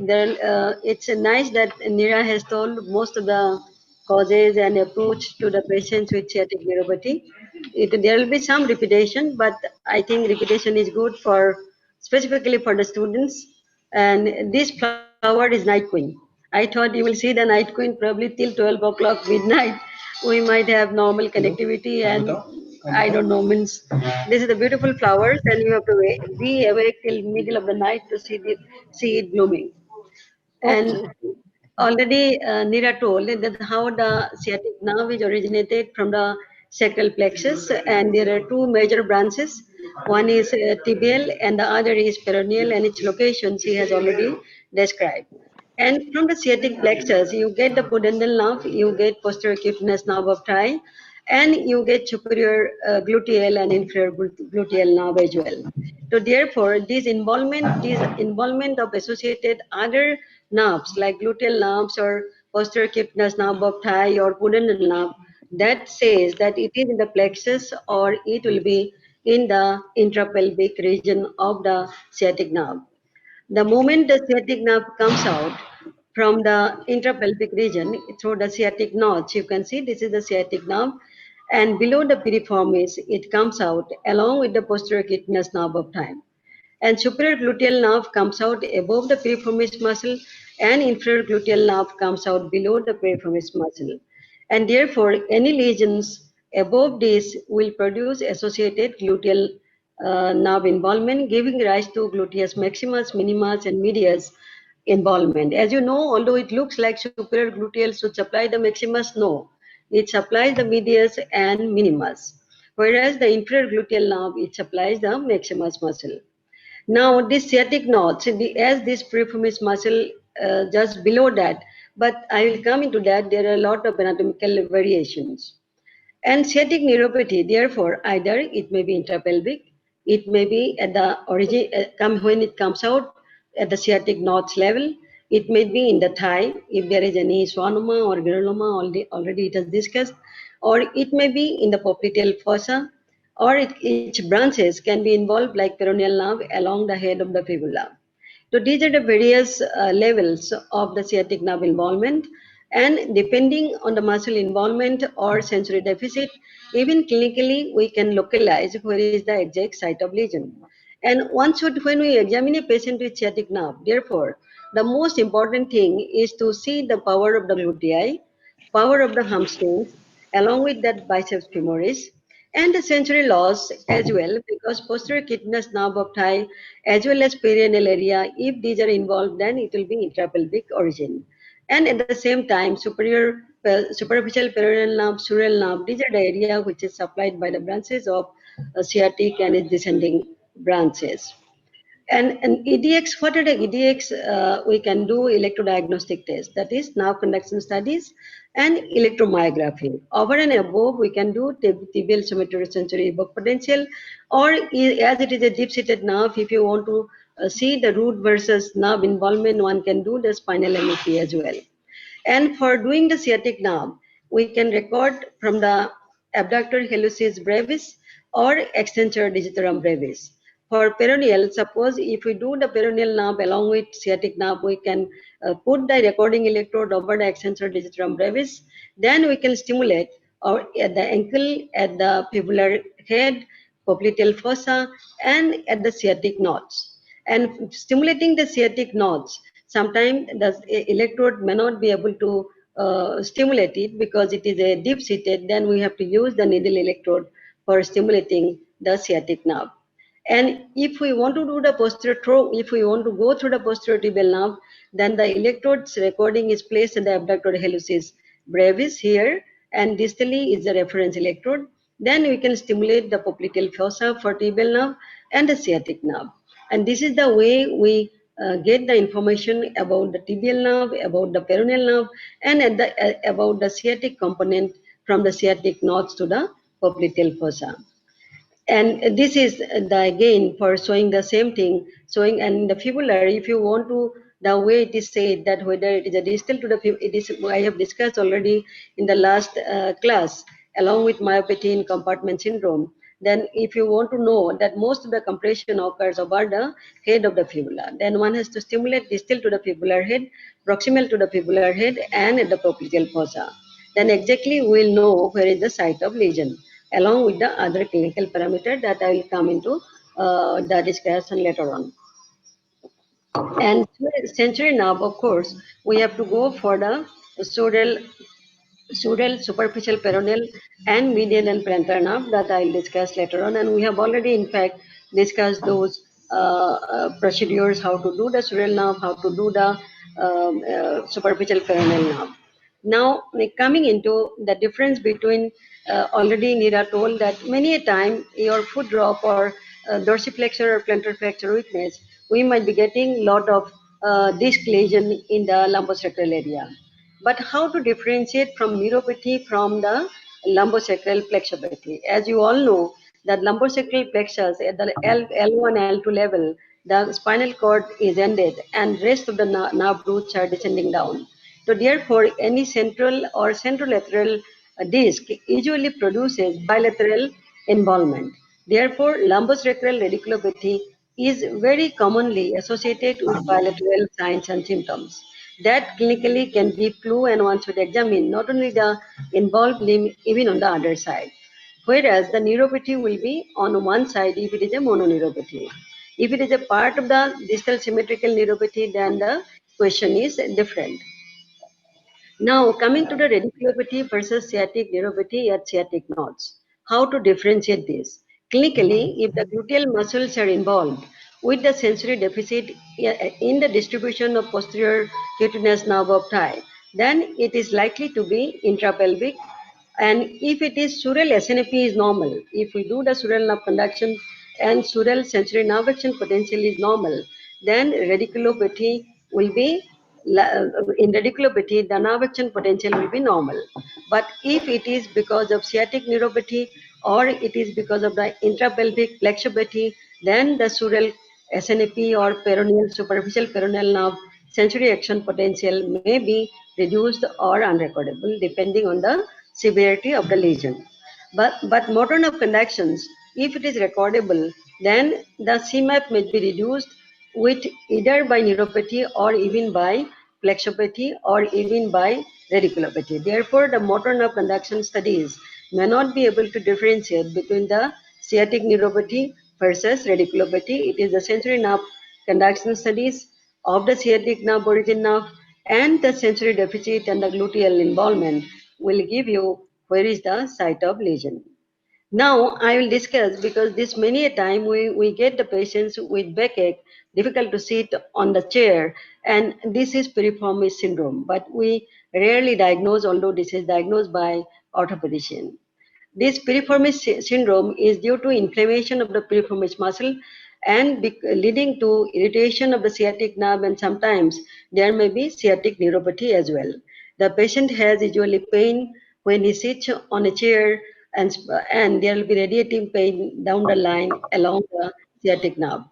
It's nice that Neera has told most of the causes and approach to the patients with sciatic neuropathy. There will be some repetition, but I think repetition is good for specifically for the students. And this flower is night queen. I thought you will see the night queen probably till 12 o'clock midnight. We might have normal connectivity, and I don't know, means this is the beautiful flowers, and you have to be awake till middle of the night to see it blooming. And Okay. already Neera told that how the sciatic nerve is originated from the sacral plexus, and there are two major branches. One is tibial, and the other is peroneal, and its location she has already described. And from the sciatic plexus, you get the pudendal nerve, you get posterior cutaneous nerve of thigh, and you get superior gluteal and inferior gluteal nerve as well. So therefore, this involvement of associated other nerves like gluteal nerves or posterior cutaneous nerve of thigh or pudendal nerve, that says that it is in the plexus or it will be in the intrapelvic region of the sciatic nerve. The moment the sciatic nerve comes out from the intrapelvic region through the sciatic notch, you can see this is the sciatic nerve, and below the piriformis, it comes out along with the posterior cutaneous nerve of thigh. And superior gluteal nerve comes out above the piriformis muscle, and inferior gluteal nerve comes out below the piriformis muscle. And therefore, any lesions above this will produce associated gluteal nerve involvement, giving rise to gluteus maximus, minimus, and medius involvement. As you know, although it looks like superior gluteal should supply the maximus, no, it supplies the medius and minimus, whereas the inferior gluteal nerve, it supplies the maximus muscle. Now, this sciatic knot, as this piriformis muscle just below that, but I will come into that, there are a lot of anatomical variations. And sciatic neuropathy, therefore, either it may be intrapelvic, it may be at the origin, when it comes out at the sciatic knots level, it may be in the thigh, if there is any schwannoma or granuloma, already it is discussed, or it may be in the popliteal fossa, or its branches can be involved like peroneal nerve along the head of the fibula. So these are the various levels of the sciatic nerve involvement, and depending on the muscle involvement or sensory deficit, even clinically we can localize where is the exact site of lesion. And one should, when we examine a patient with sciatic nerve, therefore, the most important thing is to see the power of the glutei, power of the hamstrings, along with that biceps femoris, and the sensory loss as well, because posterior cutaneous nerve of thigh as well as perineal area, if these are involved, then it will be intrapelvic origin. And at the same time, superficial peroneal nerve, sural nerve, these are the area which is supplied by the branches of sciatic and its descending branches. And EDX, what are the EDX? We can do electrodiagnostic tests, that is nerve conduction studies and electromyography. Over and above, we can do tibial somatosensory evoked potential, or as it is a deep-seated nerve, if you want to see the root versus nerve involvement, one can do the spinal MRT as well. And for doing the sciatic nerve, we can record from the abductor hallucis brevis or extensor digitorum brevis. For peroneal, suppose if we do the peroneal nerve along with sciatic nerve, we can put the recording electrode over the extensor digitorum brevis. Then we can stimulate or at the ankle, at the fibular head, popliteal fossa, and at the sciatic knots. And stimulating the sciatic knots, sometimes the electrode may not be able to stimulate it because it is a deep seated, then we have to use the needle electrode for stimulating the sciatic nerve. And if we want to do the posterior throw, if we want to go through the posterior tibial nerve, then the electrode's recording is placed in the abductor hallucis brevis here, and distally is the reference electrode. Then we can stimulate the popliteal fossa for tibial nerve and the sciatic nerve. And this is the way we get the information about the tibial nerve, about the peroneal nerve, and about the sciatic component from the sciatic knots to the popliteal fossa. And this is the again for showing the same thing, showing and the fibular, if you want to, the way it is said that whether it is a distal to the it is, I have discussed already in the last class along with myopathy in compartment syndrome, then if you want to know that most of the compression occurs over the head of the fibula, then one has to stimulate distal to the fibular head, proximal to the fibular head, and at the popliteal fossa. Then exactly we will know where is the site of lesion, along with the other clinical parameter that I will come into the discussion later on. And sensory nerve, of course, we have to go for the sural, superficial peroneal, and medial and plantar nerve that I'll discuss later on. And we have already, in fact, discussed those procedures, how to do the sural nerve, how to do the superficial peroneal nerve. Now, coming into the difference between, already Neera told that many a time your foot drop or dorsiflexor or plantar flexor weakness, we might be getting lot of disc lesion in the lumbosacral area. But how to differentiate from neuropathy from the lumbosacral plexopathy? As you all know, that lumbosacral plexus at the L1, L2 level, the spinal cord is ended and rest of the nerve roots are descending down. So therefore, any central or centrolateral disc usually produces bilateral involvement. Therefore, lumbosacral radiculopathy is very commonly associated with bilateral signs and symptoms. That clinically can give clue and one should examine not only the involved limb, even on the other side. Whereas the neuropathy will be on one side if it is a mononeuropathy. If it is a part of the distal symmetrical neuropathy, then the question is different. Now, coming to the radiculopathy versus sciatic neuropathy at sciatic knots, how to differentiate this? Clinically, if the gluteal muscles are involved with the sensory deficit in the distribution of posterior cutaneous nerve of thigh, then it is likely to be intrapelvic. And if it is sural SNP is normal, if we do the sural nerve conduction and sural sensory nerve action potential is normal, then radiculopathy will be in radiculopathy, the nerve action potential will be normal. But if it is because of sciatic neuropathy or it is because of the intrapelvic plexopathy, then the sural SNP or peroneal, superficial peroneal nerve sensory action potential may be reduced or unrecordable depending on the severity of the lesion. But motor nerve conductions, if it is recordable, then the CMAP may be reduced with either by neuropathy or even by plexopathy or even by radiculopathy. Therefore, the motor nerve conduction studies may not be able to differentiate between the sciatic neuropathy versus radiculopathy. It is the sensory nerve conduction studies of the sciatic nerve origin nerve and the sensory deficit and the gluteal involvement will give you where is the site of lesion. Now I will discuss because this many a time we get the patients with backache, difficult to sit on the chair, and this is piriformis syndrome. But we rarely diagnose, although this is diagnosed by orthopedician. This piriformis syndrome is due to inflammation of the piriformis muscle and leading to irritation of the sciatic nerve, and sometimes there may be sciatic neuropathy as well. The patient has usually pain when he sits on a chair, and there will be radiating pain down the line along the sciatic nerve.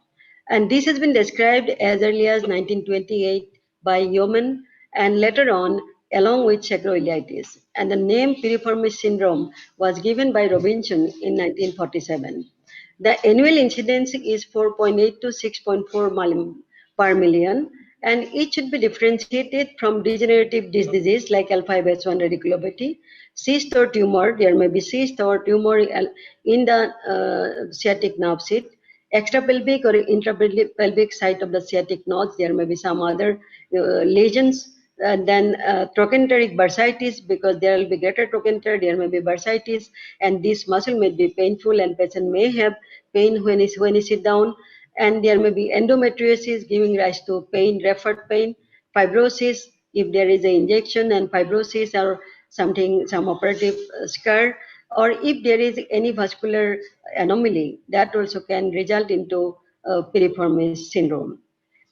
And this has been described as early as 1928 by Yeoman and later on along with sacroiliitis. And the name piriformis syndrome was given by Robinson in 1947. The annual incidence is 4.8 to 6.4 per million, and it should be differentiated from degenerative disc disease like L5S1 radiculopathy, cyst or tumor. There may be cyst or tumor in the sciatic nerve sheath, extrapelvic or intrapelvic site of the sciatic nodes. There may be some other lesions. Then trochanteric bursitis, because there will be greater trochanter, there may be bursitis, and this muscle may be painful, and patient may have pain when he sit down, and there may be endometriosis giving rise to pain, referred pain, fibrosis if there is an injection and fibrosis or something, some operative scar, or if there is any vascular anomaly that also can result into piriformis syndrome.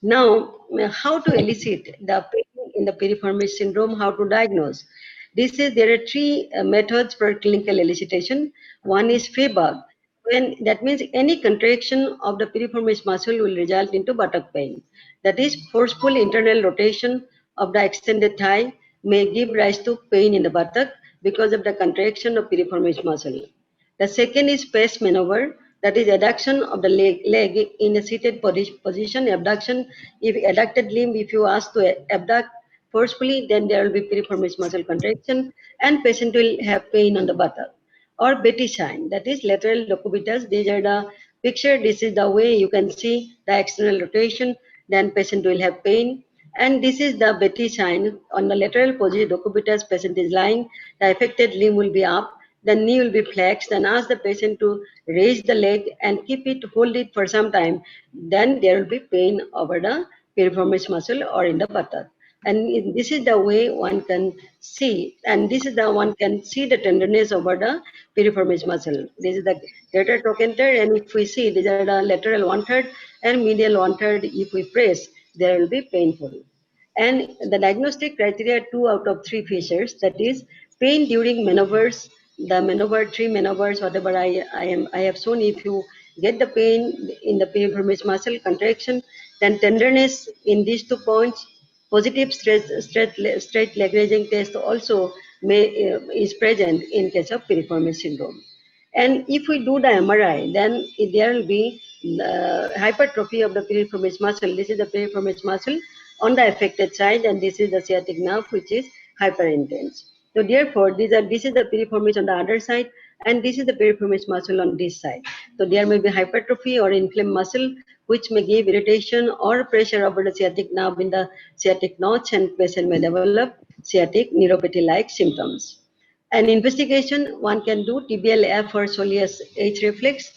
Now, how to elicit the pain in the piriformis syndrome, how to diagnose? There are three methods for clinical elicitation. One is FEBUG, when that means any contraction of the piriformis muscle will result into buttock pain. That is forceful internal rotation of the extended thigh may give rise to pain in the buttock because of the contraction of piriformis muscle. The second is pace maneuver, that is adduction of the leg in a seated position. Abduction, if adducted limb, if you ask to abduct forcefully, then there will be piriformis muscle contraction and patient will have pain on the buttock. Or Betty sign, that is lateral locubitus. These are the picture. This is the way you can see the external rotation, then patient will have pain. And this is the Betty sign. On the lateral position, locubitus, patient is lying, the affected limb will be up, the knee will be flexed, and ask the patient to raise the leg and keep it, hold it for some time. Then there will be pain over the piriformis muscle or in the buttock. And this is the way one can see, and this is the one can see the tenderness over the piriformis muscle. This is the greater trochanter, and if we see, these are the lateral 1/3 and medial 1/3. If we press, there will be painful. And the diagnostic criteria, 2 out of 3 features, that is pain during maneuvers, the maneuver, 3 maneuvers, whatever I have shown. If you get the pain in the piriformis muscle contraction, then tenderness in these 2 points. Positive straight leg raising test also is present in case of piriformis syndrome. And if we do the MRI, then there will be hypertrophy of the piriformis muscle. This is the piriformis muscle on the affected side, and this is the sciatic nerve, which is hyperintense. So therefore, this is the piriformis on the other side, and this is the piriformis muscle on this side. So there may be hypertrophy or inflamed muscle, which may give irritation or pressure over the sciatic nerve in the sciatic notch, and patient may develop sciatic neuropathy-like symptoms. An investigation one can do TBL F or soleus H reflex,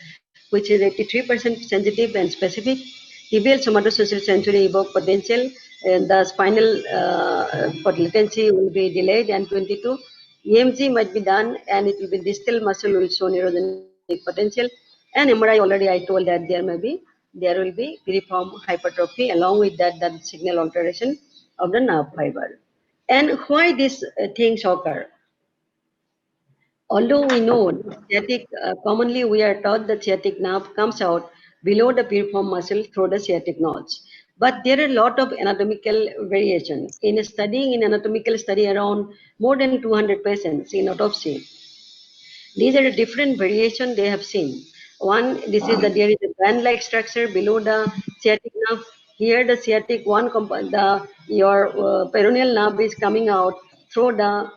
which is 83% sensitive and specific. TBL somatosocial sensory evoke potential, and the spinal latency will be delayed, and 22. EMG might be done, and it will be distal muscle will show neurogenic potential. And MRI, already I told that there will be piriform hypertrophy, along with that signal alteration of the nerve fiber. And why these things occur? Although we know sciatic, commonly we are taught that sciatic nerve comes out below the piriform muscle through the sciatic notch. But there are a lot of anatomical variation. In studying in anatomical study around more than 200 patients in autopsy, these are a different variation they have seen. One, this is that there is a band-like structure below the sciatic nerve. Here, the sciatic your peroneal nerve is coming out through the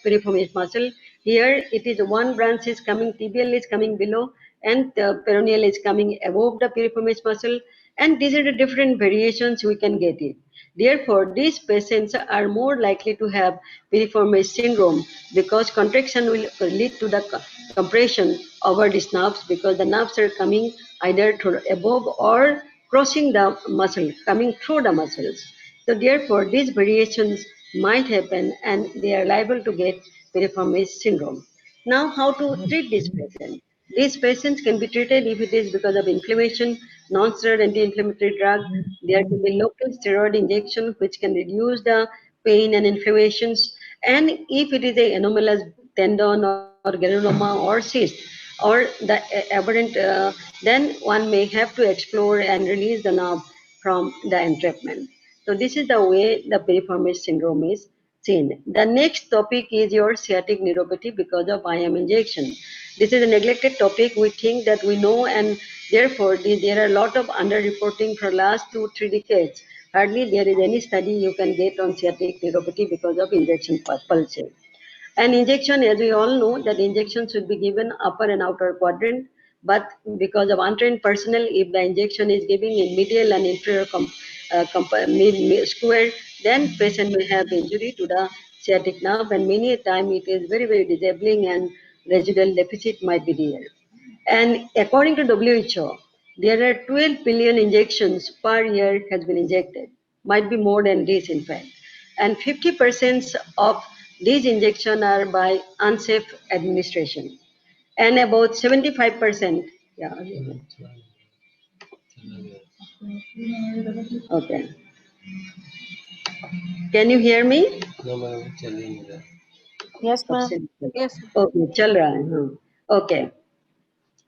piriformis muscle. Here, it is one branch is coming, tibial is coming below, and the peroneal is coming above the piriformis muscle. And these are the different variations we can get it. Therefore, these patients are more likely to have piriformis syndrome, because contraction will lead to the compression over these nerves, because the nerves are coming either through above or crossing the muscle, coming through the muscles. So therefore, these variations might happen, and they are liable to get piriformis syndrome. Now, how to treat this patient? These patients can be treated if it is because of inflammation, non-steroid anti-inflammatory drug. There can be local steroid injection, which can reduce the pain and inflammations. And if it is a anomalous tendon or granuloma or cyst or the aberrant, then one may have to explore and release the nerve from the entrapment. So this is the way the piriformis syndrome is seen. The next topic is your sciatic neuropathy because of IM injection. This is a neglected topic. We think that we know, and therefore there are a lot of underreporting for last 2-3 decades. Hardly there is any study you can get on sciatic neuropathy because of injection pulses. And injection, as we all know, that injection should be given upper and outer quadrant. But because of untrained personnel, if the injection is given in medial and inferior square, then patient may have injury to the sciatic nerve, and many a time it is very, very disabling, and residual deficit might be there. And according to WHO, there are 12 billion injections per year has been injected. Might be more than this, in fact. And 50% of these injections are by unsafe administration. And about 75%, yeah. Okay. Can you hear me? Yes, ma'am. Yes. Okay, chal raha hai. हाँ. Okay.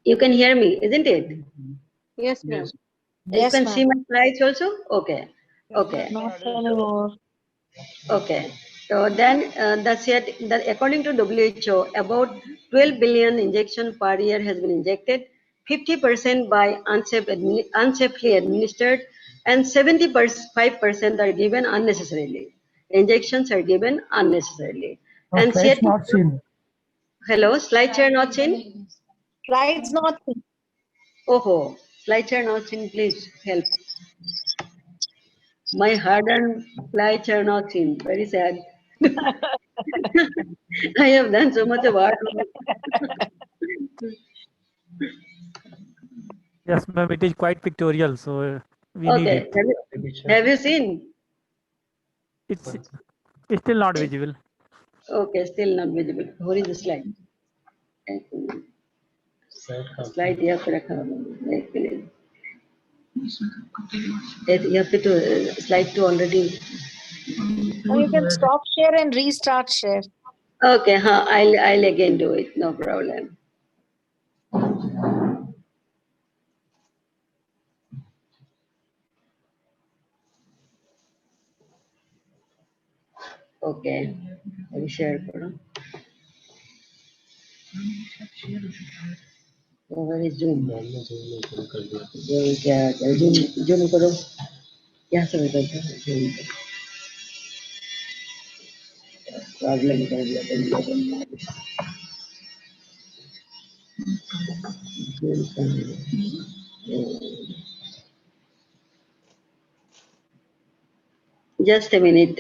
You can hear me, isn't it? Yes, ma'am. You can see my slides also? Okay. Okay. Not anymore. Okay. So then, according to WHO, about 12 billion injection per year has been injected, 50% by unsafely administered, and 75% are given unnecessarily. Injections are given unnecessarily. And Slides not seen. Hello, slide share not seen? Slides not seen. Oh, slide share not seen, please help. My hard-earned slide share not seen. Very sad. I have done so much of hard work. Yes, ma'am, it is quite pictorial, so we need Okay, it. have you seen? It's still not visible. Okay, still not visible. Where is the slide? Slide यहाँ पे रखा हुआ है। एक minute. यहाँ पे तो slide to already. Or you can stop share and restart share. Okay, huh, I'll again do it. No problem. Okay, अभी share करो. Where is Zoom? Zoom क्या Zoom करो. यहाँ से बताओ Zoom. Problem कर दिया Just a minute.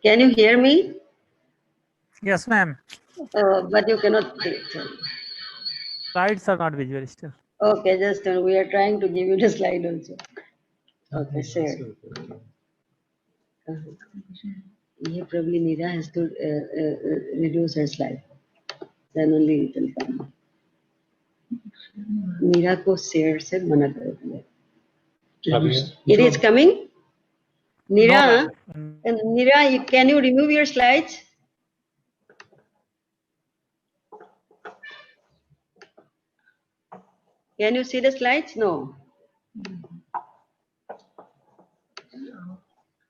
Can you hear me? Yes, ma'am. But you cannot see it. Slides are not visible still. Okay, just we are trying to give you the slide also. Okay, share. Yeah, probably Neera has to reduce her slide. Then only it will come. Neera को share से मना कर दिया. It is coming. Neera, Neera, can you remove your slides? Can you see the slides? No.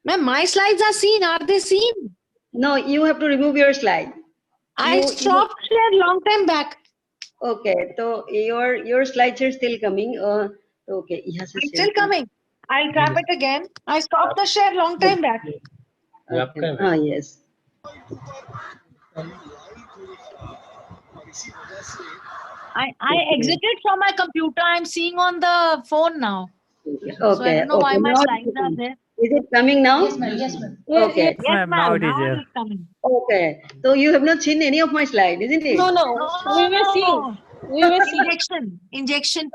Ma'am, my slides are seen. Are they seen? No, you have to remove your slide. I stopped share long time back. Okay, so your slides are still coming. Okay, यहाँ से It's share still coming. I'll tap it again. I stopped the share long time back. Okay. Ah, yes. I exited from my computer. I'm seeing on the phone now. Okay. So I don't know why my Now slides are there. is it coming now? Yes, ma'am. Yes, ma'am. Okay. Yes, Ma'am, now it is now there. it is coming. Okay. So you have not seen any of my slides, isn't it? No, We were seeing. We were seeing. Injection.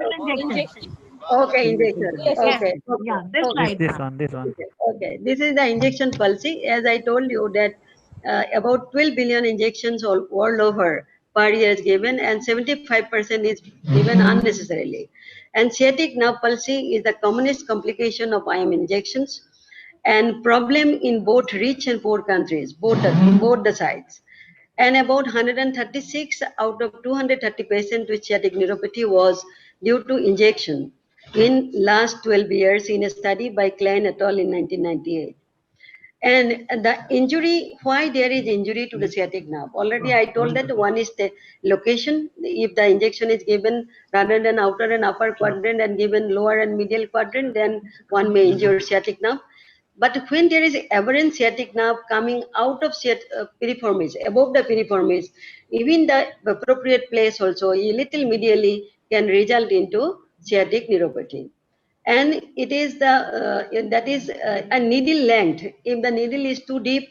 Okay, injection. Yes, Okay. Yeah, this slide. This one. Okay. This is the injection policy. As I told you that about 12 billion injections all world over per year is given, and 75% is given unnecessarily. And sciatic nerve palsy is the commonest complication of IM injections, and problem in both rich and poor countries, both the sides. And about 136 out of 230 patients with sciatic neuropathy was due to injection in last 12 years in a study by Klein et al. In 1998. And the injury, why there is injury to the sciatic nerve? Already I told that one is the location. If the injection is given rather than outer and upper quadrant and given lower and medial quadrant, then one may injure sciatic nerve. But when there is aberrant sciatic nerve coming out of piriformis, above the piriformis, even the appropriate place also, a little medially, can result into sciatic neuropathy. And it is that is a needle length. If the needle is too deep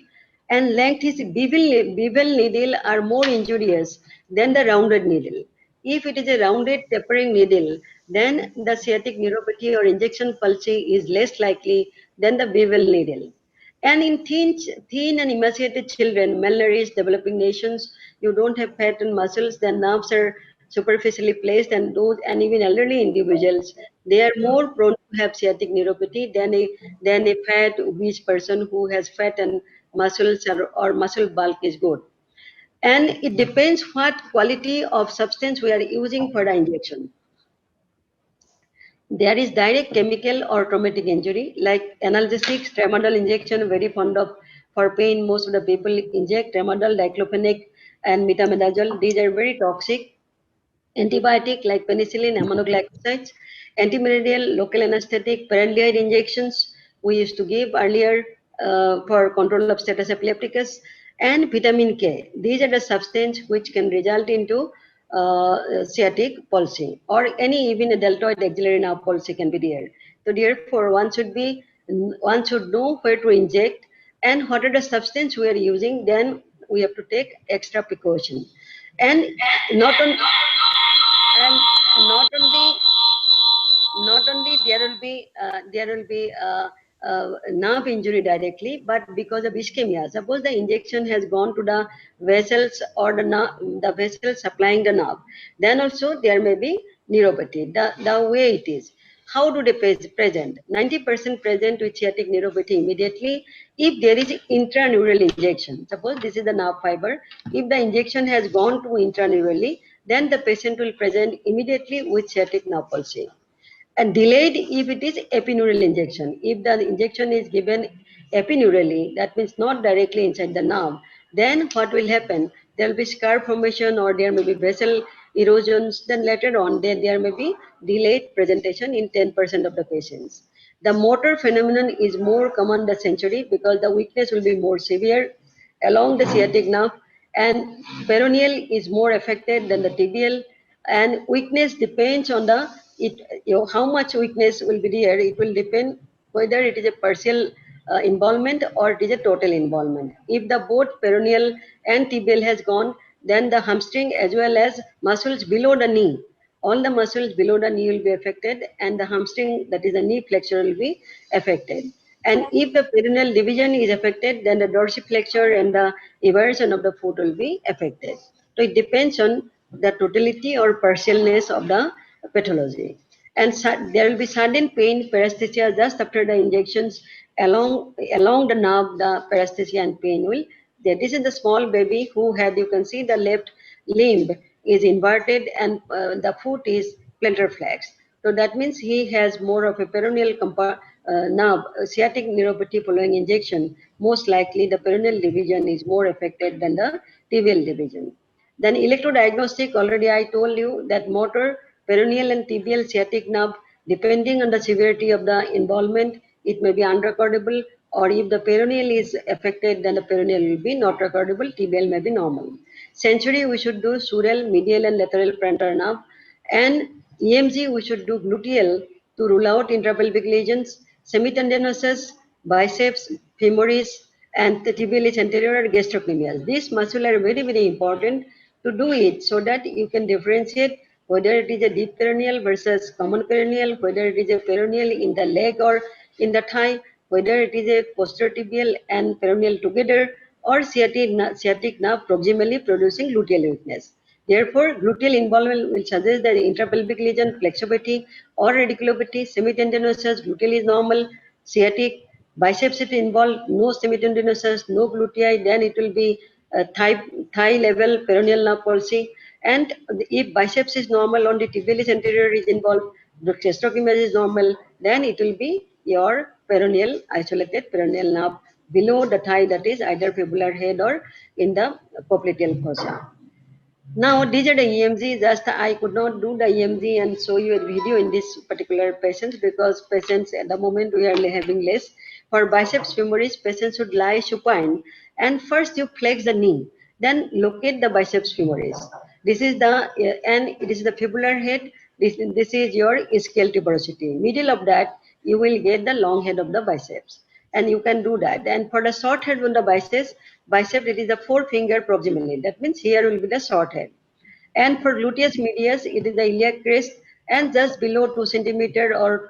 and length is bevel needle are more injurious than the rounded needle. If it is a rounded tapering needle, then the sciatic neuropathy or injection palsy is less likely than the bevel needle. And in thin and emaciated children, malnourished developing nations, you don't have fat and muscles, the nerves are superficially placed, and those and even elderly individuals, they are more prone to have sciatic neuropathy than a fat obese person who has fat and muscles or muscle bulk is good. And it depends what quality of substance we are using for the injection. There is direct chemical or traumatic injury, like analgesics, tramadol injection, very fond of for pain. Most of the people inject tramadol, diclofenac, and metamidazole. These are very toxic. Antibiotic like penicillin, aminoglycosides, antimalarial, local anesthetic, parenteroid injections we used to give earlier for control of status epilepticus, and vitamin K. These are the substance which can result into sciatic palsy or any even a deltoid axillary nerve palsy can be there. So therefore, one should know where to inject and what are the substance we are using. Then we have to take extra precaution, and not on and not only there will be nerve injury directly, but because of ischemia. Suppose the injection has gone to the vessels or the vessels supplying the nerve, then also there may be neuropathy. The way it is. How do they present? 90% present with sciatic neuropathy immediately if there is intraneural injection. Suppose this is the nerve fiber. If the injection has gone to intraneurally, then the patient will present immediately with sciatic nerve palsy. And delayed if it is epidural injection. If the injection is given epidurally, that means not directly inside the nerve, then what will happen? There will be scar formation or there may be vessel erosions. Then later on, there may be delayed presentation in 10% of the patients. The motor phenomenon is more common the century because the weakness will be more severe along the sciatic nerve, and peroneal is more affected than the tibial, and weakness depends on the how much weakness will be there. It will depend whether it is a partial involvement or it is a total involvement. If the both peroneal and tibial has gone, then the hamstring as well as muscles below the knee, all the muscles below the knee will be affected, and the hamstring, that is the knee flexor, will be affected. And if the peroneal division is affected, then the dorsiflexor and the eversion of the foot will be affected. So it depends on the totality or partialness of the pathology. And there will be sudden pain, paresthesia just after the injections along the nerve. The paresthesia and pain will. This is the small baby who had, you can see the left limb is inverted and the foot is plantar flex. So that means he has more of a peroneal nerve, sciatic neuropathy following injection. Most likely the peroneal division is more affected than the tibial division. Then electrodiagnostic, already I told you that motor, peroneal and tibial sciatic nerve, depending on the severity of the involvement, it may be unrecordable, or if the peroneal is affected, then the peroneal will be not recordable, tibial may be normal. Sensory, we should do sural, medial and lateral plantar nerve, and EMG, we should do gluteal to rule out intrapelvic lesions, semitendinosus, biceps, femoris, and the tibialis anterior gastrocnemius. These muscles are very, very important to do it so that you can differentiate whether it is a deep peroneal versus common peroneal, whether it is a peroneal in the leg or in the thigh, whether it is a posterior tibial and peroneal together, or sciatic nerve proximally producing gluteal weakness. Therefore, gluteal involvement will suggest that intrapelvic lesion, flexopathy or radiculopathy, semitendinosus, gluteal is normal, sciatic, biceps is involved, no semitendinosus, no glutei, then it will be thigh level peroneal nerve palsy. And if biceps is normal, only tibialis anterior is involved, the gastrocnemius is normal, then it will be your peroneal, isolated peroneal nerve below the thigh, that is either fibular head or in the popliteal fossa. Now, these are the EMG. Just I could not do the EMG and show you a video in this particular patient because patients at the moment we are having less. For biceps femoris, patients should lie supine, and first you flex the knee, then locate the biceps femoris. This is the and it is the fibular head. This is your ischial tuberosity. Middle of that you will get the long head of the biceps, and you can do that. And for the short head on the bicep, it is the forefinger proximally. That means here will be the short head. And for gluteus medius, it is the iliac crest, and just below 2 centimeter or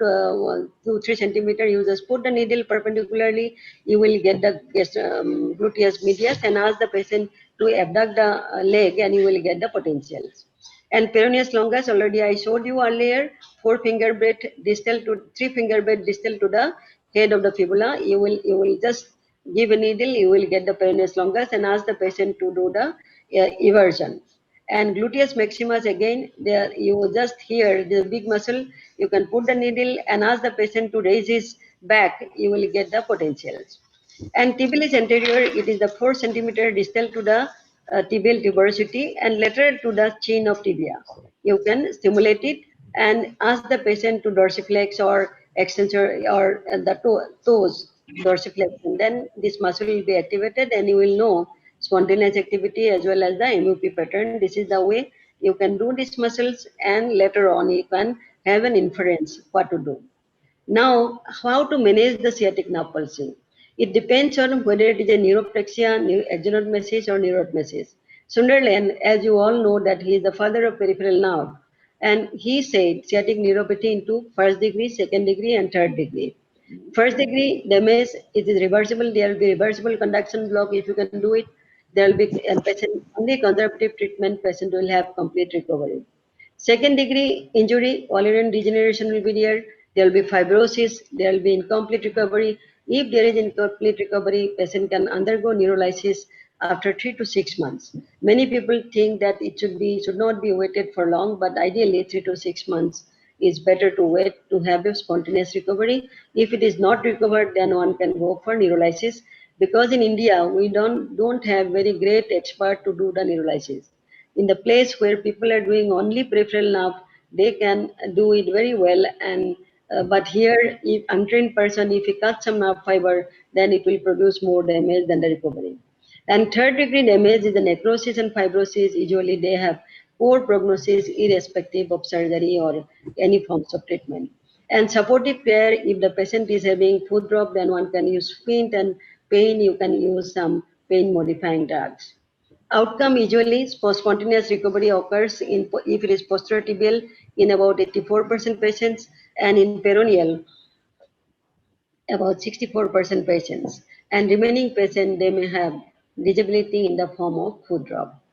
2-3 centimeter, you just put the needle perpendicularly, you will get the gluteus medius, and ask the patient to abduct the leg, and you will get the potentials. And peroneus longus, already I showed you earlier, 4 finger breadth distal to 3 finger breadth distal to the head of the fibula. You will just give a needle, you will get the peroneus longus, and ask the patient to do the eversion. And gluteus maximus, again, there you just hear the big muscle You can put the needle and ask the patient to raise his back, you will get the potentials. And tibial is anterior, it is the 4 centimeter distal to the tibial tuberosity and lateral to the chin of tibia. You can stimulate it and ask the patient to dorsiflex or extensor or the toes dorsiflexion. Then this muscle will be activated and you will know spontaneous activity as well as the MUP pattern. This is the way you can do these muscles and later on you can have an inference what to do. Now, how to manage the sciatic nerve pulsing? It depends on whether it is a neuroplexia, axonotmesis or neurotmesis. Sunderland, as you all know, that he is the father of peripheral nerve, and he said sciatic neuropathy into first degree, second degree, and third degree. First degree damage, it is reversible. There will be reversible conduction block if you can do it. There will be patient only conservative treatment. Patient will have complete recovery. Second degree injury, all-organ degeneration will be there. There will be fibrosis. There will be incomplete recovery. If there is incomplete recovery, patient can undergo neurolysis after 3 to 6 months. Many people think that it should not be waited for long, but ideally 3 to 6 months is better to wait to have a spontaneous recovery. If it is not recovered, then one can go for neurolysis because in India we don't have very great expert to do the neurolysis. In the place where people are doing only peripheral nerve, they can do it very well. And but here, if untrained person, if he cuts some nerve fiber, then it will produce more damage than the recovery. And third degree damage is the necrosis and fibrosis. Usually they have poor prognosis irrespective of surgery or any forms of treatment. And supportive care, if the patient is having foot drop, then one can use splint, and pain, you can use some pain modifying drugs. Outcome usually spontaneous recovery occurs if it is posterior tibial in about 84% patients and in peroneal about 64% patients, and remaining patients they may have disability in the form of foot drop.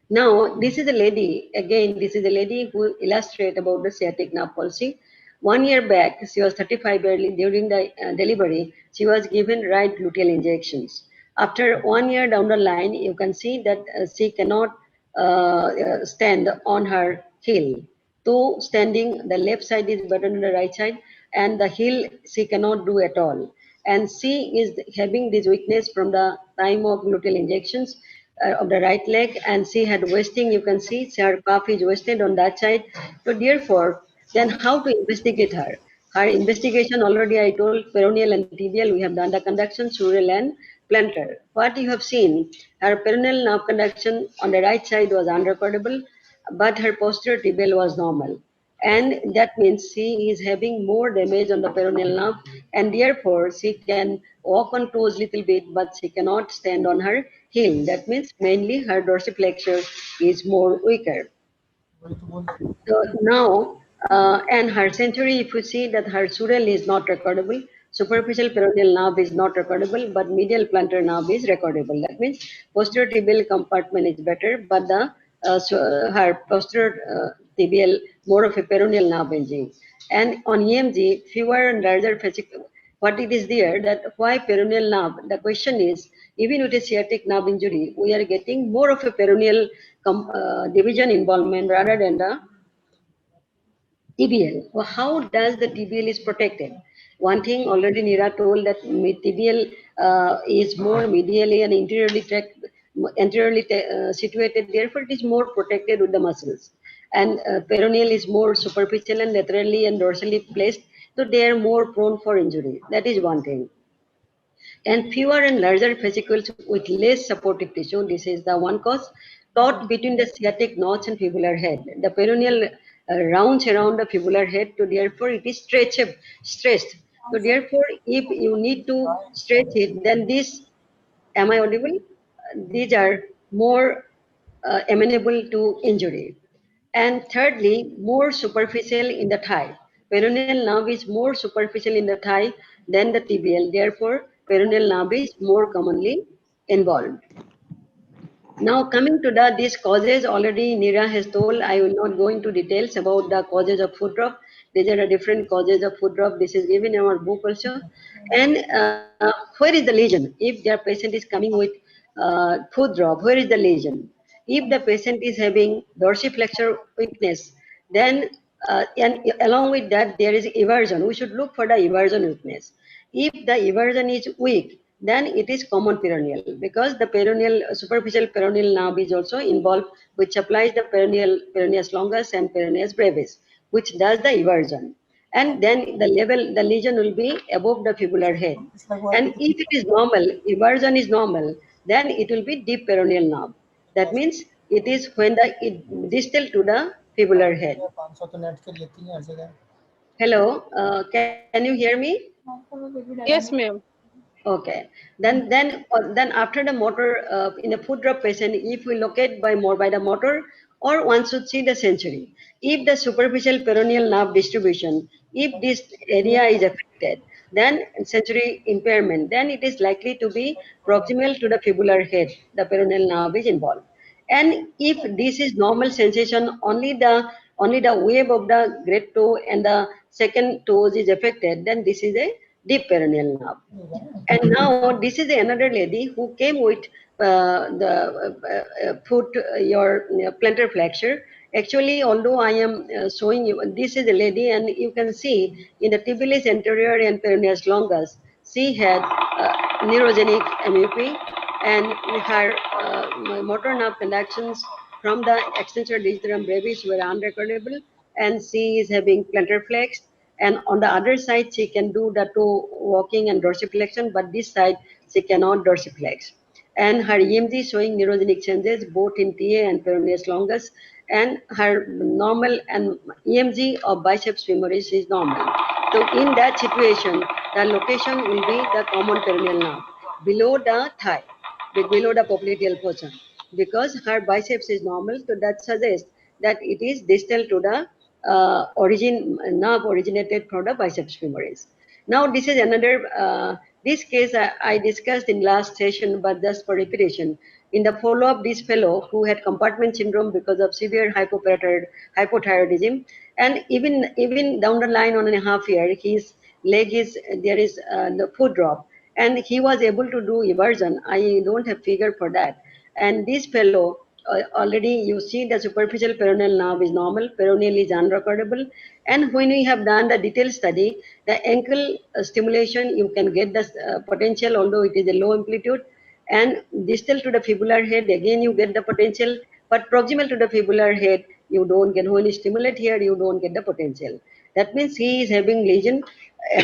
Now, this is a lady, again, this is a lady who illustrates about the sciatic nerve palsy. 1 year back, she was 35 early during the delivery, she was given right gluteal injections. After 1 year down the line, you can see that she cannot stand on her heel. So standing, the left side is better than the right side, and the heel she cannot do at all. And she is having this weakness from the time of gluteal injections of the right leg, and she had wasting. You can see her calf is wasted on that side. So therefore, then how to investigate her? Her investigation already I told peroneal and tibial. We have done the conduction, sural and plantar. What you have seen, her peroneal nerve conduction on the right side was unrecordable, but her posterior tibial was normal. And that means she is having more damage on the peroneal nerve, and therefore she can walk on toes little bit, but she cannot stand on her heel. That means mainly her dorsiflexor is more weaker. So now, and her century, if you see that her sural is not recordable, superficial peroneal nerve is not recordable, but medial plantar nerve is recordable. That means posterior tibial compartment is better, but the her posterior tibial more of a peroneal nerve injury. And on EMG, fewer and larger fascicle. What it is there that why peroneal nerve? The question is, even with a sciatic nerve injury, we are getting more of a peroneal division involvement rather than the TBL. Well, how does the TBL is protected? One thing already Neera told that TBL is more medially and anteriorly situated. Therefore, it is more protected with the muscles. And peroneal is more superficial and laterally and dorsally placed. So they are more prone for injury. That is one thing. And fewer and larger fascicles with less supportive tissue. This is the one cause. Taut between the sciatic notch and fibular head. The peroneal rounds around the fibular head, so therefore it is stressed. So therefore, if you need to stretch it, then this, am I audible? These are more amenable to injury. And thirdly, more superficial in the thigh. Peroneal nerve is more superficial in the thigh than the tibial. Therefore, peroneal nerve is more commonly involved. Now coming to these causes, already Neera has told, I will not go into details about the causes of foot drop. These are the different causes of foot drop. This is given in our book also. And where is the lesion? If their patient is coming with foot drop, where is the lesion? If the patient is having dorsiflexor weakness, then and along with that, there is eversion. We should look for the eversion weakness. If the eversion is weak, then it is common peroneal, because the peroneal, superficial peroneal nerve is also involved, which supplies the peroneus longus and peroneus brevis, which does the eversion. And then the lesion will be above the fibular head. And if it is normal, eversion is normal, then it will be deep peroneal nerve. That means it is when it distal to the fibular head. Hello, can you hear me? Yes, ma'am. Okay. Then after the motor, in a foot drop patient, if we locate by the motor, or one should see the sensory. If the superficial peroneal nerve distribution, if this area is affected, then sensory impairment, then it is likely to be proximal to the fibular head. The peroneal nerve is involved. And if this is normal sensation, only the wave of the great toe and the second toes is affected, then this is a deep peroneal nerve. And now this is another lady who came with the foot, your plantar flexure. Actually, although I am showing you, this is a lady, and you can see in the tibialis anterior and peroneus longus, she had neurogenic MUP, and her motor nerve conductions from the extensor digitorum brevis were unrecordable, and she is having plantar flex. And on the other side, she can do the toe walking and dorsiflexion, but this side she cannot dorsiflex. And her EMG showing neurogenic changes both in TA and peroneus longus, and her normal and EMG of biceps femoris is normal. So in that situation, the location will be the common peroneal nerve below the thigh, below the popliteal portion, because her biceps is normal. So that suggests that it is distal to the nerve originated from the biceps femoris. Now this is another, this case I discussed in last session, but just for repetition. In the follow-up, this fellow who had compartment syndrome because of severe hypothyroidism, and even down the line 1.5 years, his leg is, there is the foot drop, and he was able to do eversion. I don't have figure for that. And this fellow, already you see the superficial peroneal nerve is normal, peroneal is unrecordable. And when we have done the detailed study, the ankle stimulation, you can get the potential, although it is a low amplitude. And distal to the fibular head, again you get the potential, but proximal to the fibular head, you don't get. When you stimulate here, you don't get the potential. That means he is having lesion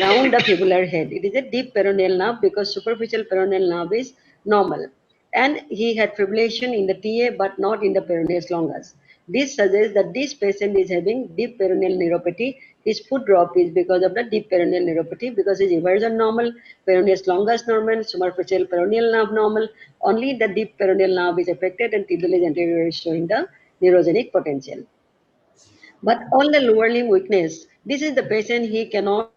around the fibular head. It is a deep peroneal nerve because superficial peroneal nerve is normal. And he had fibrillation in the TA but not in the peroneus longus. This suggests that this patient is having deep peroneal neuropathy. His foot drop is because of the deep peroneal neuropathy, because his eversion normal, peroneus longus normal, superficial peroneal nerve normal. Only the deep peroneal nerve is affected, and tibialis anterior is showing the neurogenic potential. But all the lower limb weakness, this is the patient, he cannot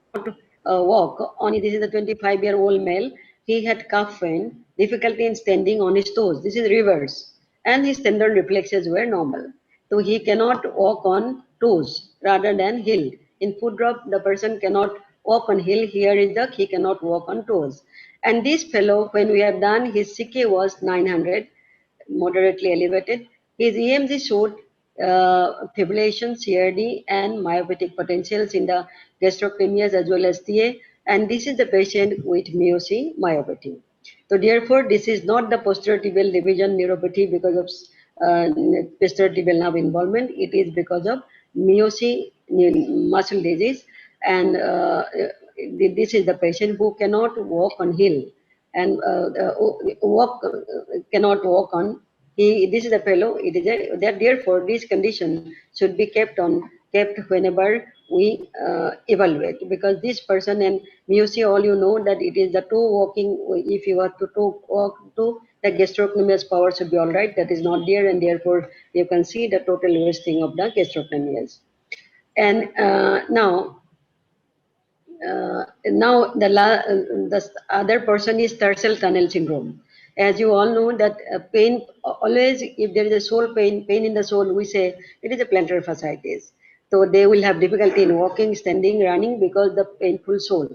walk. Only this is a 25-year-old male. He had calf pain, difficulty in standing on his toes. This is reverse. And his tendon reflexes were normal. So he cannot walk on toes rather than heel. In foot drop, the person cannot walk on heel. Here is the, he cannot walk on toes. And this fellow, when we have done, his CK was 900, moderately elevated. His EMG showed fibrillation, CRD, and myopathetic potentials in the gastrocnemius as well as TA. And this is the patient with MIOC myopathy. So therefore, this is not the posterior tibial division neuropathy because of posterior tibial nerve involvement. It is because of MIOC muscle disease. And this is the patient who cannot walk on heel and cannot walk on. This is a fellow. It is that therefore this condition should be kept whenever we evaluate, because this person and MIOC, all you know that it is the toe walking. If you are to walk to the gastrocnemius power should be all right. That is not there, and therefore you can see the total wasting of the gastrocnemius. And now the other person is tarsal tunnel syndrome. As you all know that pain, always if there is a sole pain in the sole, we say it is a plantar fasciitis. So they will have difficulty in walking, standing, running because the painful sole.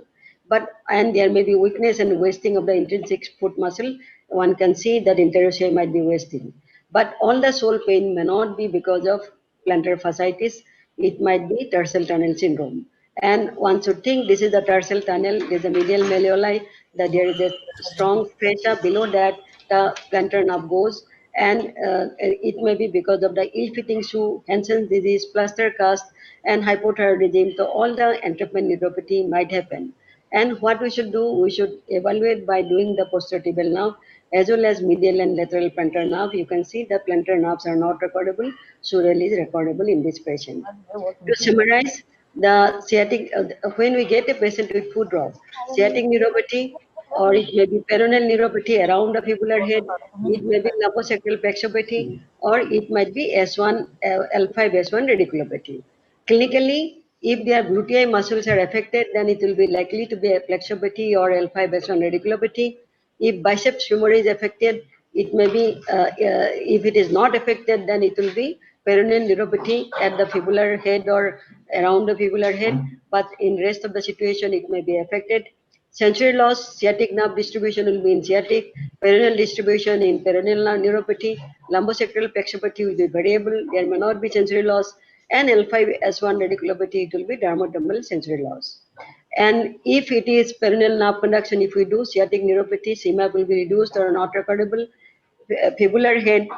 And there may be weakness and wasting of the intrinsic foot muscle. One can see that interossei might be wasting. But all the sole pain may not be because of plantar fasciitis. it might be tarsal tunnel syndrome. And one should think this is the tarsal tunnel, there's a medial malleoli, that there is a strong fascia below that the plantar nerve goes, and it may be because of the ill-fitting shoe, Hansen's disease, plaster cast, and hypothyroidism. So all the entrapment neuropathy might happen. And what we should do, we should evaluate by doing the posterior tibial nerve as well as medial and lateral plantar nerve. You can see the plantar nerves are not recordable, sural is recordable in this patient. To summarize, the sciatic, when we get a patient with foot drop, sciatic neuropathy, or it may be peroneal neuropathy around the fibular head, it may be lumbosacral plexopathy, or it might be S1, L5, S1 radiculopathy. Clinically, if their gluteal muscles are affected, then it will be likely to be a plexopathy or L5, S1 radiculopathy. If biceps femur is affected, it may be, if it is not affected, then it will be peroneal neuropathy at the fibular head or around the fibular head, but in rest of the situation, it may be affected. Sensory loss, sciatic nerve distribution will be in sciatic, peroneal distribution in peroneal neuropathy, lumbosacral plexopathy will be variable, there may not be sensory loss, and L5S1 radiculopathy, it will be dermatomal sensory loss. And if it is peroneal nerve conduction, if we do sciatic neuropathy, CMAP will be reduced or not recordable. Fibular head,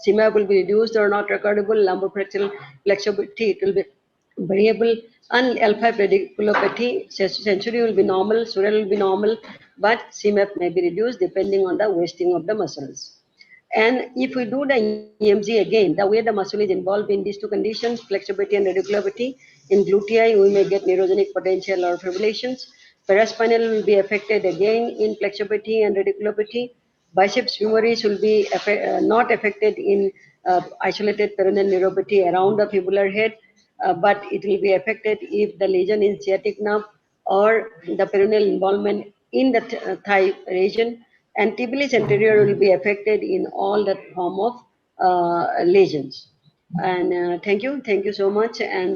CMAP will be reduced or not recordable. Lumbofractal plexopathy, it will be variable. And L5 radiculopathy, sensory will be normal, sural will be normal, but CMAP may be reduced depending on the wasting of the muscles. And if we do the EMG again, the way the muscle is involved in these two conditions, flexibity and radiculopathy, in gluteus we may get neurogenic potential or fibrillations. Paraspinal will be affected again in flexibity and radiculopathy. Biceps femoris will be not affected in isolated peroneal neuropathy around the fibular head, but it will be affected if the lesion is sciatic nerve or the peroneal involvement in the thigh region, and tibialis anterior will be affected in all that form of lesions. And thank you so much. And